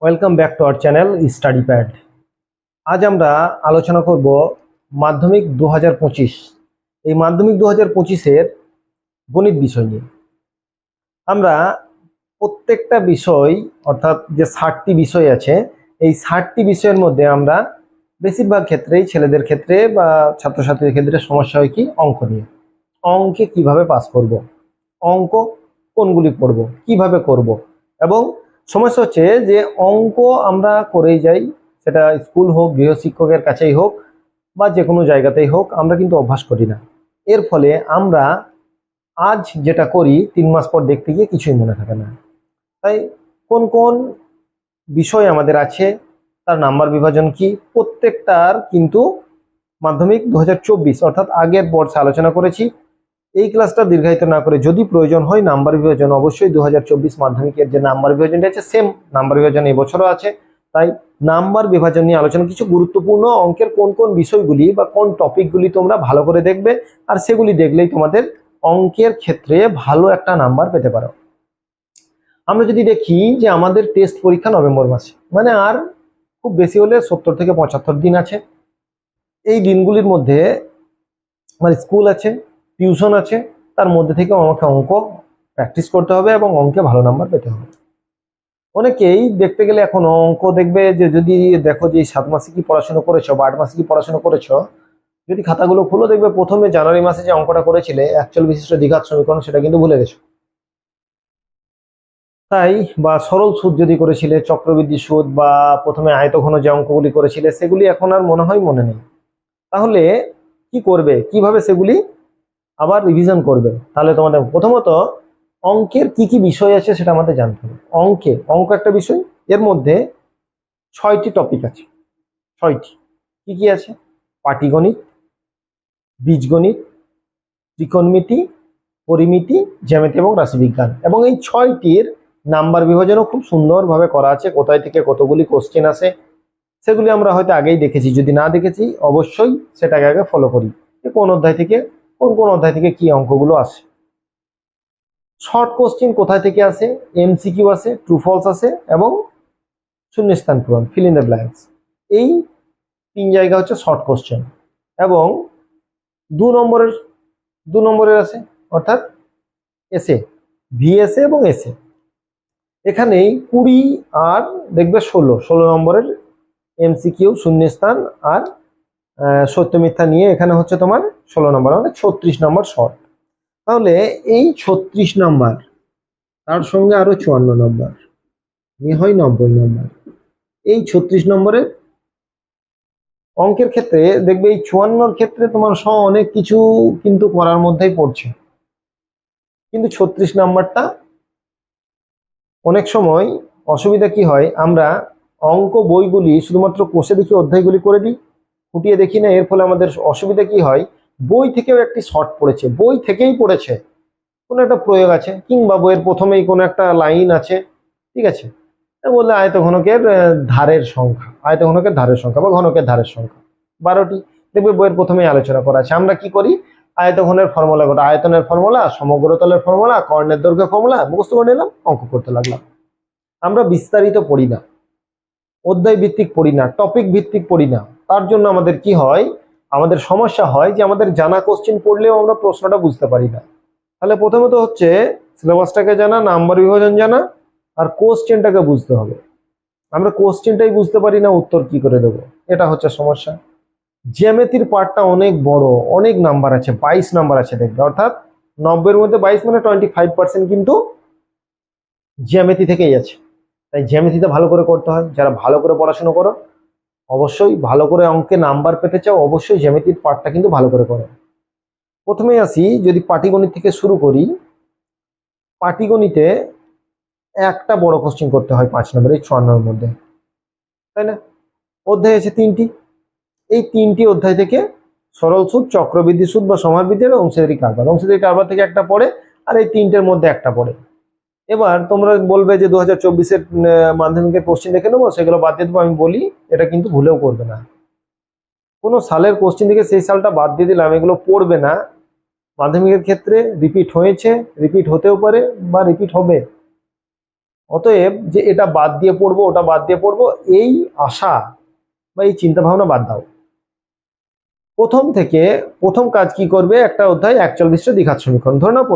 Welcome back to our channel study pad. আজ আমরা আলোচনা করব মাধ্যমিক 2025। এই মাধ্যমিক 2025-এর গণিত বিষয় নিয়ে। আমরা প্রত্যেকটা বিষয় অর্থাৎ যে 60টি বিষয় আছে, এই 60টি বিষয়ের মধ্যে আমরা বেশিরভাগ ক্ষেত্রেই ছেলেদের ক্ষেত্রে বা ছাত্রছাত্রীদের ক্ষেত্রে সমস্যা হয় কি অঙ্ক নিয়ে। অঙ্কে কিভাবে পাস করব, অঙ্ক কোনগুলি পড়ব, কিভাবে করব, এবং সমস্যা হচ্ছে যে অঙ্ক আমরা করেই যাই, সেটা স্কুল হোক, গৃহশিক্ষকের কাছেই হোক বা যে কোনো জায়গাতেই হোক, আমরা কিন্তু অভ্যাস করি না। এর ফলে আমরা আজ যেটা করি 3 মাস পর দেখতে গিয়ে কিছুই মনে থাকে না। তাই কোন কোন বিষয় আমাদের আছে, তার নাম্বার বিভাজন কি, প্রত্যেকটার কিন্তু মাধ্যমিক 2024 অর্থাৎ আগের বর্ষে আলোচনা করেছি। এই ক্লাসটা দীর্ঘায়িত না করে যদি প্রয়োজন হয় নাম্বার বিভাজন, অবশ্যই 2024 মাধ্যমিকের যে নাম্বার বিভাজনটা আছে সেম নাম্বার বিভাজন এবছরও আছে। তাই নাম্বার বিভাজন নিয়ে আলোচনা, কিছু গুরুত্বপূর্ণ অঙ্কের কোন কোন বিষয়গুলি বা কোন টপিকগুলি তোমরা ভালো করে দেখবে, আর সেগুলি দেখলেই তোমাদের অঙ্কের ক্ষেত্রে ভালো একটা নাম্বার পেতে পারো। আমরা যদি দেখি যে আমাদের টেস্ট পরীক্ষা নভেম্বর মাসে, মানে আর খুব বেশি হলে 70 থেকে 75 দিন আছে। এই দিনগুলির মধ্যে আমার স্কুল আছে, টিউশন আছে, তার মধ্যে থেকে আমাকে অঙ্ক প্র্যাকটিস করতে হবে এবং অঙ্কে ভালো নাম্বার পেতে হবে। অনেকেই দেখতে গেলে এখন অঙ্ক দেখবে যে যদি দেখো যে 7 মাসে কি পড়াশোনা করেছো বা 8 মাসে কি পড়াশোনা করেছো, যদি খাতাগুলো খুলে দেখবে প্রথমে জানুয়ারি মাসে যে অঙ্কটা করেছিলে একচল বিশিষ্ট দ্বিঘাত সমীকরণ, সেটা কিন্তু ভুলে গেছো। তাই বা সরল সুদ যদি করেছিলে, চক্রবৃদ্ধি সুদ বা প্রথমে আয়তঘন যে অঙ্কগুলি করেছিলে, সেগুলি এখন আর মনে হয় মনে নেই। তাহলে কি করবে, কিভাবে সেগুলি আবার রিভিশন করবে? তাহলে তোমাদের প্রথমত অঙ্কের কি কি বিষয় আছে সেটা আমাদের জানতে হবে। অঙ্ক একটা বিষয়, এর মধ্যে 6টি টপিক আছে। 6টি কি কি আছে? পাটিগণিত, বীজগণিত, ত্রিকোণমিতি, পরিমিতি, জ্যামিতি এবং রাশিবিজ্ঞান। এবং এই 6টির নাম্বার বিভাজনও খুব সুন্দরভাবে করা আছে। কোথায় থেকে কতগুলি কোশ্চেন আসে সেগুলি আমরা হয়তো আগেই দেখেছি, যদি না দেখেছি অবশ্যই সেটাকে আগে ফলো করি, কোন অধ্যায় থেকে কোন অধ্যায় থেকে কি অঙ্কগুলো আসে। শর্ট কোশ্চেন কোথায় থেকে আসে, এমসিকিউ আসে, ট্রু ফলস আসে এবং শূন্যস্থান পূরণ, ফিল ইন দ্য ব্ল্যাঙ্কস। এই 3 জায়গা হচ্ছে শর্ট কোশ্চেন। এবং 2 নম্বরের আছে, অর্থাৎ এসে, ভিএসএ এবং এসে। এখানেই 20 আর দেখবে 16 নম্বরের এমসিকিউ, শূন্যস্থান আর সত্য মিথ্যা নিয়ে এখানে হচ্ছে তোমার 16 নম্বর, মানে 36 নম্বর শর্ট। তাহলে এই 36 নম্বর, তার সঙ্গে আরো 54 নম্বর নিয়ে হয় 90 নম্বর। এই 36 নম্বরের অঙ্কের ক্ষেত্রে দেখবে এই 54 ক্ষেত্রে তোমার অনেক কিছু কিন্তু করার মধ্যেই পড়ছে, কিন্তু 36 নাম্বারটা অনেক সময় অসুবিধা কি হয়, আমরা অঙ্ক বইগুলি শুধুমাত্র কোষে দেখি, অধ্যায়গুলি করে দিই, ফুটিয়ে দেখি না। এর ফলে আমাদের অসুবিধা কি হয়, বই থেকেও একটি শর্ট পড়েছে, বই থেকেই পড়েছে, কোনো একটা প্রয়োগ আছে কিংবা বইয়ের প্রথমেই কোনো একটা লাইন আছে, ঠিক আছে, বললে আয়তঘনকের ধারের সংখ্যা, আয়তঘনকের ধারের সংখ্যা বা ঘনকের ধারের সংখ্যা 12টি, দেখবে বইয়ের প্রথমেই আলোচনা করা আছে। আমরা কি করি, আয়তঘনের ফর্মুলা করি, আয়তনের ফর্মুলা, সমগ্রতলের ফর্মুলা, কর্ণের দৈর্ঘ্য ফর্মুলা মুখস্থ করে নিলাম, অঙ্ক করতে লাগলাম। আমরা বিস্তারিত পড়ি না, অধ্যায় ভিত্তিক পড়ি না, টপিক ভিত্তিক পড়ি না। তার জন্য আমাদের কি হয়, আমাদের সমস্যা হয় যে আমাদের জানা কোশ্চেন পড়লেও আমরা প্রশ্নটা বুঝতে পারি না। তাহলে প্রথমত হচ্ছে সিলেবাসটাকে জানা, নাম্বার বিভাজন জানা, আর কোশ্চেনটাকে বুঝতে হবে। আমরা কোশ্চেনটাই বুঝতে পারি না, উত্তর কি করে দেবো, এটা হচ্ছে সমস্যা। জ্যামিতির পার্টটা অনেক বড়, অনেক নাম্বার আছে, 22 নাম্বার আছে দেখবে, অর্থাৎ 90-এর মধ্যে 22 মানে 25% কিন্তু জ্যামিতি থেকেই আছে। তাই জ্যামিতিতে ভালো করে করতে হয়। যারা ভালো করে পড়াশোনা করো, অবশ্যই ভালো করে অঙ্কে নাম্বার পেতে চাও, অবশ্যই জ্যামিতির পার্টটা কিন্তু ভালো করে করো। প্রথমেই আসি, যদি পাটিগণিত থেকে শুরু করি, পাটিগণিতে একটা বড় কোশ্চেন করতে হয় 5 নম্বর, এই 54-এর মধ্যে, তাই না? অধ্যায় আছে 3টি, এই 3টি অধ্যায় থেকে সরল সুদ, চক্রবৃদ্ধি সুদ বা সমারবৃদ্ধি আর অংশীদারি কারবার, অংশীদারি কারবার থেকে একটা পড়ে, আর এই 3টের মধ্যে একটা পড়ে। এবার তোমরা বলবে যে 2024-এর মাধ্যমিকের কোশ্চেন দেখে নেবো, সেগুলো বাদ দিয়ে দেবো। আমি বলি এটা কিন্তু ভুলেও করবে না। কোনো সালের কোশ্চেন থেকে সেই সালটা বাদ দিয়ে দিলাম, এগুলো পড়বে না। মাধ্যমিকের ক্ষেত্রে রিপিট হয়েছে, রিপিট হতেও পারে বা রিপিট হবে, অতএব যে এটা বাদ দিয়ে পড়বো ওটা বাদ দিয়ে পড়বো এই আশা বা এই চিন্তা ভাবনা বাদ দাও। প্রথম কাজ কি করবে, একটা অধ্যায় 41টা দ্বিঘাত সমীকরণ ধরে নাও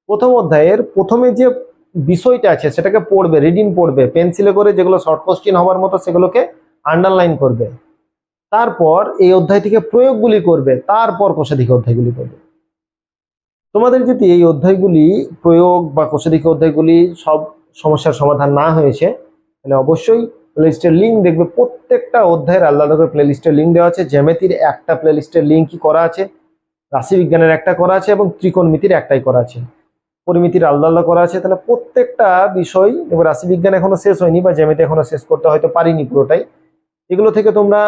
প্রথম অধ্যায়ের প্রথমে যে বিষয়টা আছে সেটাকে পড়বে, রিডিং পড়বে, পেন্সিলে করে যেগুলো শর্ট কোশ্চেন হওয়ার মতো সেগুলোকে আন্ডারলাইন করবে, তারপর এই অধ্যায় থেকে প্রয়োগগুলি করবে, তারপর কোষাধিক অধ্যায়গুলি করবে। তোমাদের যদি এই অধ্যায়গুলি প্রয়োগ বা কোষাধিক অধ্যায়গুলি সব সমস্যার সমাধান না হয়েছে তাহলে অবশ্যই প্লেলিস্টের লিঙ্ক দেখবে, প্রত্যেকটা অধ্যায়ের আলাদা করে প্লেলিস্টের লিঙ্ক দেওয়া আছে। জ্যামিতির একটা প্লেলিস্টের লিঙ্কই করা আছে, রাশিবিজ্ঞানের একটা করা আছে এবং ত্রিকোণমিতির একটাই করা আছে, পরিমিতির আলাদা আলাদা করা আছে। তাহলে প্রত্যেকটা বিষয়, এবার রাশিবিজ্ঞান এখনো শেষ হয়নি বা জ্যামিতি এখনো শেষ করতে হয়তো পারিনি পুরোটাই, এগুলো থেকে তোমরা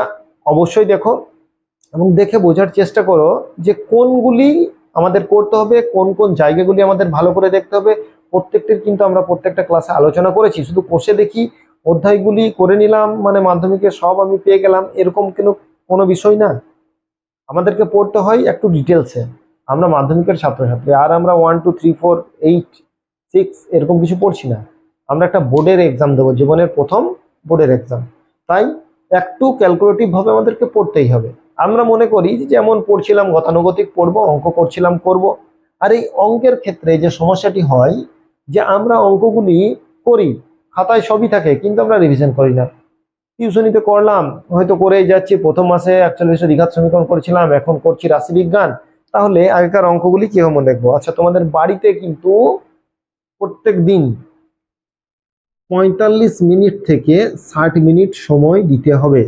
অবশ্যই দেখো এবং দেখে বোঝার চেষ্টা করো যে কোনগুলি আমাদের করতে হবে, কোন কোন জায়গাগুলি আমাদের ভালো করে দেখতে হবে। প্রত্যেকটির কিন্তু আমরা প্রত্যেকটা ক্লাসে আলোচনা করেছি। শুধু কোষে দেখি অধ্যায়গুলি করে নিলাম মানে মাধ্যমিকে সব আমি পেয়ে গেলাম এরকম কোনো বিষয় না, আমাদেরকে পড়তে হয় একটু ডিটেলসে। আমরা মাধ্যমিকের ছাত্রছাত্রী, আর আমরা 1 2 3 4 8 6 এরকম কিছু পড়ছি না, আমরা একটা বোর্ডের এক্সাম দেবো, জীবনের প্রথম বোর্ডের এক্সাম, তাই একটু ক্যালকুলেটিভ ভাবে আমাদেরকে পড়তেই হবে। আমরা মনে করি যে যেমন পড়ছিলাম গতানুগতিক পড়বো, অঙ্ক করছিলাম করব। আর এই অঙ্কের ক্ষেত্রে যে সমস্যাটি হয় যে আমরা অঙ্কগুলি করি, খাতায় সবই থাকে কিন্তু আমরা রিভিশন করি না। টিউশনিতে করলাম, হয়তো করেই যাচ্ছি, প্রথম মাসে 41টা দ্বিঘাত সমীকরণ করেছিলাম, এখন করছি রাশিবিজ্ঞান, তাহলে আগেকার অঙ্কগুলি কিভাবে মনে রাখবো? আচ্ছা, তোমাদের বাড়িতে কিন্তু প্রত্যেক দিন 45 মিনিট থেকে 60 মিনিট সময় দিতে হবে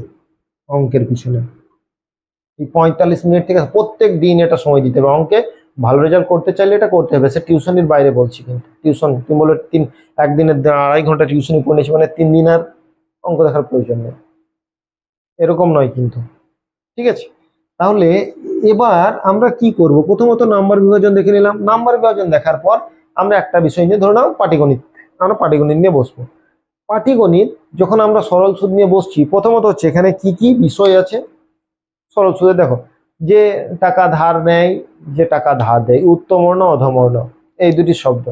অঙ্কের পিছনে। এই 45 মিনিট থেকে প্রত্যেক দিন এটা সময় দিতে হবে। অঙ্কে ভালো রেজাল্ট করতে চাইলে এটা করতে হবে। সে টিউশনির বাইরে বলছি, কিন্তু টিউশন তুমি বলে একদিনের 2.5 ঘন্টা টিউশনি করে নিয়েছি মানে 3 দিন আর অঙ্ক দেখার প্রয়োজন নেই, এরকম নয় কিন্তু। ঠিক আছে, তাহলে এবার আমরা কি করব? প্রথমত নাম্বার বিভাজন দেখে নিলাম। নাম্বার বিভাজন দেখার পর আমরা একটা বিষয় নিয়ে, ধরে নাও পাটিগণিত, আমরা পাটিগণিত নিয়ে বসবো। পাটিগণিত যখন আমরা সরল সুদ নিয়ে বসছি, প্রথমত হচ্ছে এখানে কি কি বিষয় আছে। সরল সুদে দেখো, যে টাকা ধার নেয়, যে টাকা ধার দেয়, উত্তমর্ণ অধমর্ণ, এই দুটি শব্দ।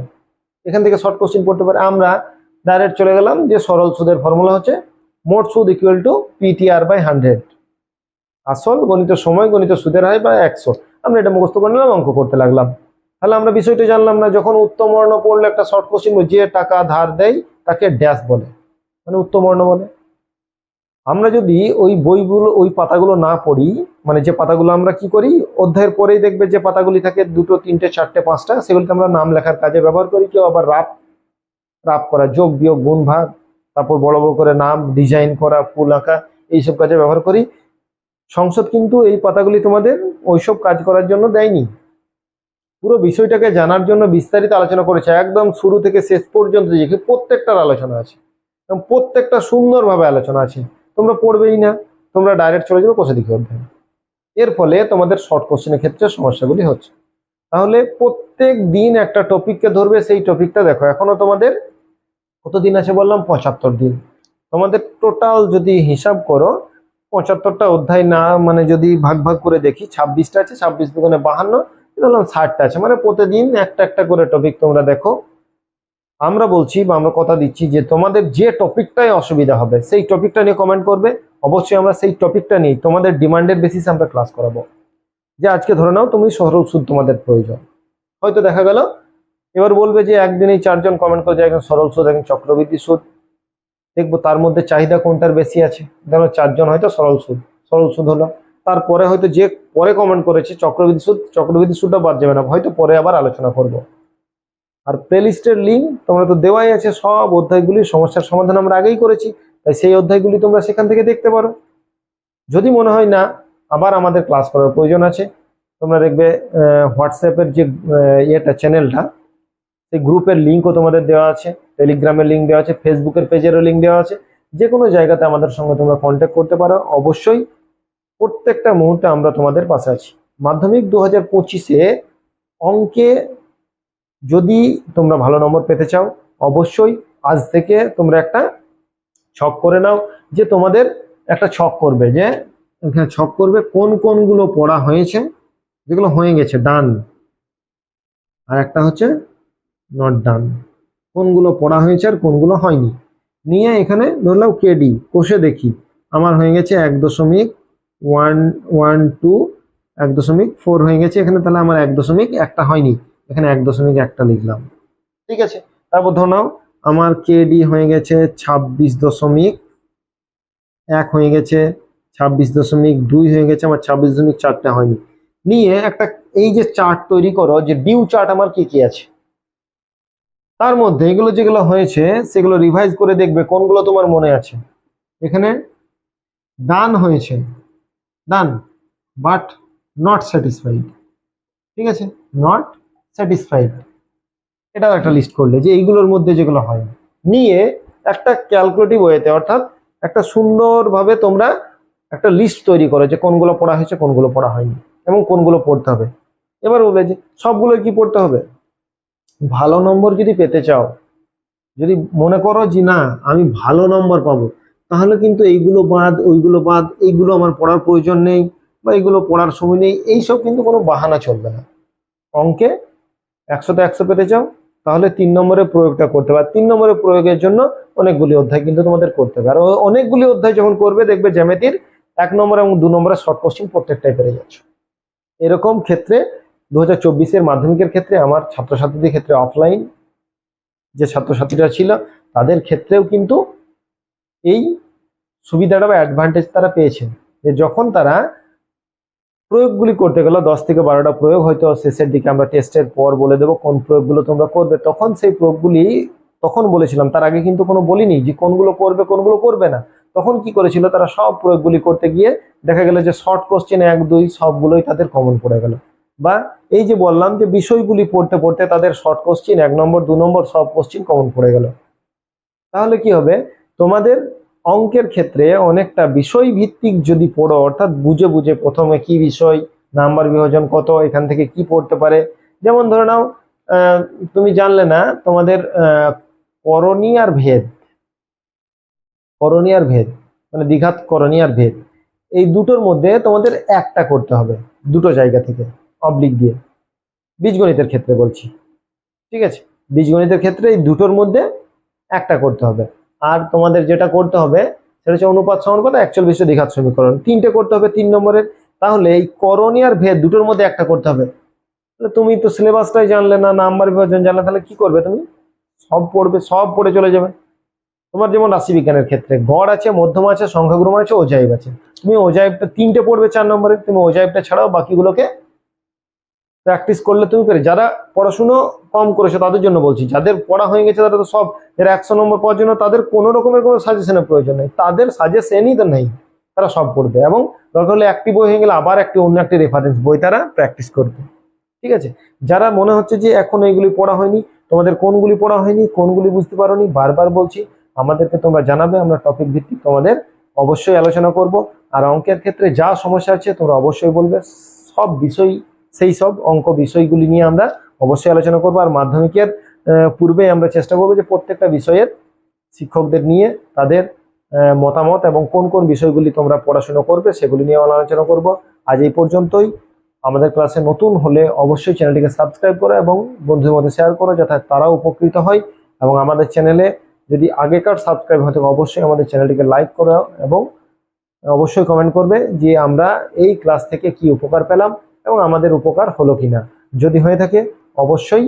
এখান থেকে শর্ট কোশ্চেন পড়তে পারে। আমরা ডাইরেক্ট চলে গেলাম যে সরল সুদের ফর্মুলা হচ্ছে মোট সুদ ইকুয়াল টু PTR/100, আসল গণিত সময় গণিত সুদের হার বা 100। আমরা এটা মুখস্থ করে নিলাম, অঙ্ক করতে লাগলাম। তাহলে আমরা বিষয়টা জানলাম না। যখন উত্তমর্ণ পড়লে একটা শর্ট কোশ্চেন, যে টাকা ধার দেয় তাকে ড্যাশ বলে, মানে উত্তমর্ণ বলে। আমরা যদি ওই বইগুলো, ওই পাতাগুলো না পড়ি, মানে যে পাতাগুলো আমরা কি করি অধ্যায়ের পরেই দেখবে যে পাতাগুলি থাকে 2 3 4 5টা, সেগুলিকে আমরা নাম লেখার কাজে ব্যবহার করি। কেউ আবার রাফ করা, যোগ বিয়োগ গুণ ভাগ, তারপর বড় বড় করে নাম ডিজাইন করা, ফুল আঁকা, এইসব কাজে ব্যবহার করি। সংসদ কিন্তু এই পাতাগুলি তোমাদের ওইসব কাজ করার জন্য দেয়নি, পুরো বিষয়টাকে জানার জন্য বিস্তারিত আলোচনা করেছে। একদম শুরু থেকে শেষ পর্যন্ত যে প্রত্যেকটার আলোচনা আছে এবং প্রত্যেকটা সুন্দরভাবে আলোচনা আছে। তোমরা পড়বেই না, তোমরা ডাইরেক্ট চলে যাবে কোষাধিক অধ্যায়। এর ফলে তোমাদের শর্ট কোশ্চেনের ক্ষেত্রে সমস্যাগুলি হচ্ছে। তাহলে প্রত্যেক দিন একটা টপিককে ধরবে, সেই টপিকটা দেখো। এখনো তোমাদের কত দিন আছে বললাম? 75 দিন। তোমাদের টোটাল যদি হিসাব করো 75টা অধ্যায় না, মানে যদি ভাগ ভাগ করে দেখি 26টা আছে, 26 দুগুণে 52, বললাম 60টা আছে। মানে প্রতিদিন একটা একটা করে টপিক তোমরা দেখো। আমরা বলছি বা আমরা কথা দিচ্ছি যে তোমাদের যে টপিকটাই অসুবিধা হবে সেই টপিকটা নিয়ে কমেন্ট করবে, অবশ্যই আমরা সেই টপিকটা নিয়ে তোমাদের ডিমান্ডের বেসিসে আমরা ক্লাস করাবো। যে আজকে ধরে নাও তুমি সরল সুদ তোমাদের প্রয়োজন, হয়তো দেখা গেল এবার বলবে যে একদিনেই 4 জন কমেন্ট করে যে একজন সরল সুদ, একজন চক্রবৃদ্ধি সুদ, দেখবো তার মধ্যে চাহিদা কোনটার বেশি আছে। ধরো 4 জন হয়তো সরল সুদ হলো, তারপরে হয়তো যে পরে কমেন্ট করেছে চক্রবৃদ্ধি সুদটা বাদ যাবে না, হয়তো পরে আবার আলোচনা করব। আর প্লেলিস্টের লিঙ্ক তোমরা তো দেওয়াই আছে, সব অধ্যায়গুলির সমস্যার সমাধান আমরা আগেই করেছি, তাই সেই অধ্যায়গুলি তোমরা সেখান থেকে দেখতে পারো। যদি মনে হয় না আবার আমাদের ক্লাস করার প্রয়োজন আছে, তোমরা দেখবে হোয়াটসঅ্যাপের যে চ্যানেলটা, সেই গ্রুপের লিঙ্কও তোমাদের দেওয়া আছে, টেলিগ্রামের লিঙ্ক দেওয়া আছে, ফেসবুকের পেজেরও লিঙ্ক দেওয়া আছে। যে কোনো জায়গাতে আমাদের সঙ্গে তোমরা কন্ট্যাক্ট করতে পারো। অবশ্যই প্রত্যেকটা মুহূর্তে আমরা তোমাদের পাশে আছি। মাধ্যমিক 2025-এ অঙ্কে যদি তোমরা ভালো নম্বর পেতে চাও, অবশ্যই আজ থেকে তোমরা একটা ছক করে নাও, যে তোমাদের একটা ছক করবে, যে এখানে ছক করবে কোন কোনগুলো পড়া হয়েছে, যেগুলো হয়ে গেছে ডান, আর একটা হচ্ছে নট ডান। কোনগুলো পড়া হয়েছে আর কোনগুলো হয়নি। নিয়ে এখানে ধরলাম কেডি কষে দেখি, আমার হয়ে গেছে 1.112, 1.4 হয়ে গেছে এখানে, তাহলে আমার 1.1টা হয়নি, এখানে 1.1টা লিখলাম। ঠিক আছে, তারপর ধর নাও আমার কেডি হয়ে গেছে 26.1 হয়ে গেছে, 26.2 হয়ে গেছে, আমার 26.4টা হয়নি। নিয়ে একটা এই যে চার্ট তৈরি করো, যে ডিউ চার্ট আমার কি কি আছে, তার মধ্যে এগুলো যেগুলো হয়েছে সেগুলো রিভাইজ করে দেখবে কোনগুলো তোমার মনে আছে। এখানে ডান হয়েছে, ডান বাট নট স্যাটিসফাইড, ঠিক আছে, নট স্যাটিসফাইড, এটাও একটা লিস্ট করলে যে এইগুলোর মধ্যে যেগুলো হয়। নিয়ে একটা ক্যালকুলেটিভ ওয়েতে, অর্থাৎ একটা সুন্দরভাবে তোমরা একটা লিস্ট তৈরি করো যে কোনগুলো পড়া হয়েছে কোনগুলো পড়া হয়নি এবং কোনগুলো পড়তে হবে। এবার বলবে যে সবগুলো কি পড়তে হবে? ভালো নম্বর যদি পেতে চাও, যদি মনে করো যে না আমি ভালো নম্বর পাবো, তাহলে কিন্তু এইগুলো বাদ ওইগুলো বাদ, এইগুলো আমার পড়ার প্রয়োজন নেই বা এইগুলো পড়ার সময় নেই, এইসব কিন্তু কোনো বাহানা চলবে না। অঙ্কে 100তে 100 পেতে চাও, তাহলে 3 নম্বরের প্রয়োগটা করতে হবে। 3 নম্বরের প্রয়োগের জন্য অনেকগুলি অধ্যায় কিন্তু তোমাদের করতে হবে, আর অনেকগুলি অধ্যায় যখন করবে দেখবে জ্যামিতির 1 নম্বর এবং 2 নম্বরের শর্ট কোশ্চেন প্রত্যেকটাই পেরে যাচ্ছ। এরকম ক্ষেত্রে 2024-এর মাধ্যমিকের ক্ষেত্রে আমার ছাত্রছাত্রীদের ক্ষেত্রে অফলাইন যে ছাত্রছাত্রীরা ছিল তাদের ক্ষেত্রেও কিন্তু এই সুবিধাটা বা অ্যাডভান্টেজ তারা পেয়েছেন, যে যখন তারা প্রয়োগগুলি করতে গেল 10 থেকে 12টা প্রয়োগ, হয়তো শেষের দিকে আমরা টেস্টের পর বলে দেবো কোন প্রয়োগগুলো তোমরা করবে, তখন সেই প্রয়োগগুলি তখন বলেছিলাম, তার আগে কিন্তু কোনো বলিনি যে কোনগুলো করবে কোনগুলো করবে না। তখন কি করেছিল, তারা সব প্রয়োগগুলি করতে গিয়ে দেখা গেল যে শর্ট কোশ্চেন 1, 2 সবগুলোই তাদের কমন পড়ে গেল। বা এই যে বললাম যে বিষয়গুলি পড়তে পড়তে তাদের শর্ট কোশ্চেন 1 নম্বর 2 নম্বর সব কোশ্চেন কমন পড়ে গেল। তাহলে কি হবে, তোমাদের অঙ্কের ক্ষেত্রে অনেকটা বিষয় ভিত্তিক যদি পড়ো, অর্থাৎ বুঝে বুঝে প্রথমে কি বিষয়, নাম্বার বিভাজন কত, এখান থেকে কি পড়তে পারে। যেমন ধরে নাও তুমি জানলে না তোমাদের করণী আর ভেদ, করণী আর ভেদ মানে দ্বিঘাত করণী আর ভেদ, এই দুটোর মধ্যে তোমাদের একটা করতে হবে দুটো জায়গা থেকে অবলিক দিয়ে, বীজগণিতের ক্ষেত্রে বলছি। ঠিক আছে, বীজগণিতের ক্ষেত্রে এই দুটোর মধ্যে একটা করতে হবে। আর তোমাদের যেটা করতে হবে সেটা হচ্ছে অনুপাত সমানুপাত, অ্যাকচুয়াল বিশিষ্ট দ্বিঘাত সমীকরণ, 3টে করতে হবে 3 নম্বরের। তাহলে এই করণী আর ভেদ দুটোর মধ্যে একটা করতে হবে। তাহলে তুমি তো সিলেবাসটাই জানলে না, নাম্বার বিভাজন জানলে, তাহলে কি করবে তুমি? সব পড়বে, সব পড়ে চলে যাবে। তোমার যেমন রাশিবিজ্ঞানের ক্ষেত্রে গড় আছে, মধ্যমা আছে, সংখ্যাগুরুমান আছে, অজাইব আছে, তুমি অজাইবটা 3টে পড়বে 4 নম্বরে, তুমি অজাইবটা ছাড়াও বাকিগুলোকে প্র্যাকটিস করলে তুমি পেরে। যারা পড়াশুনো কম করেছে তাদের জন্য বলছি, যাদের পড়া হয়ে গেছে তারা তো সব এর 100 নম্বর পাওয়ার জন্য তাদের কোনো রকমের কোনো সাজেশনের প্রয়োজন নেই, তাদের সাজেশনই তো নেই, তারা সব পড়বে এবং দরকার হলে একটি বই হয়ে গেলে আবার অন্য একটি রেফারেন্স বই তারা প্র্যাকটিস করবে। ঠিক আছে, যারা মনে হচ্ছে যে এখন এইগুলি পড়া হয়নি, তোমাদের কোনগুলি পড়া হয়নি, কোনগুলি বুঝতে পারোনি, বারবার বলছি আমাদেরকে তোমরা জানাবে, আমরা টপিক ভিত্তিক তোমাদের অবশ্যই আলোচনা করব। আর অঙ্কের ক্ষেত্রে যা সমস্যা আছে তোমরা অবশ্যই বলবে, সব বিষয় সেই সব অঙ্ক বিষয়গুলি নিয়ে আমরা অবশ্যই আলোচনা করবো। আর মাধ্যমিকের পূর্বে আমরা চেষ্টা করবো যে প্রত্যেকটা বিষয়ের শিক্ষকদের নিয়ে তাদের মতামত এবং কোন কোন বিষয়গুলি তোমরা পড়াশোনা করবে সেগুলি নিয়ে আলোচনা করব। আজ এই পর্যন্তই। আমাদের ক্লাসে নতুন হলে অবশ্যই চ্যানেলটিকে সাবস্ক্রাইব করো এবং বন্ধুদের মধ্যে শেয়ার করো যাতে তারাও উপকৃত হয়। এবং আমাদের চ্যানেলে যদি আগেকার সাবস্ক্রাইব হতে অবশ্যই আমাদের চ্যানেলটিকে লাইক করো এবং অবশ্যই কমেন্ট করবে যে আমরা এই ক্লাস থেকে কি উপকার পেলাম এবং আমাদের উপকার হলো কিনা। যদি হয়ে থাকে অবশ্যই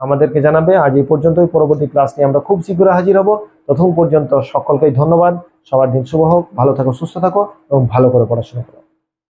আমাদেরকে জানাবে। আজ এই পর্যন্তই, পরবর্তী ক্লাস নিয়ে আমরা খুব শীঘ্র হাজির হব। ততক্ষণ পর্যন্ত সকলকেই ধন্যবাদ। সবার দিন শুভ হোক, ভালো থাকো, সুস্থ থাকো এবং ভালো করে পড়াশোনা করো।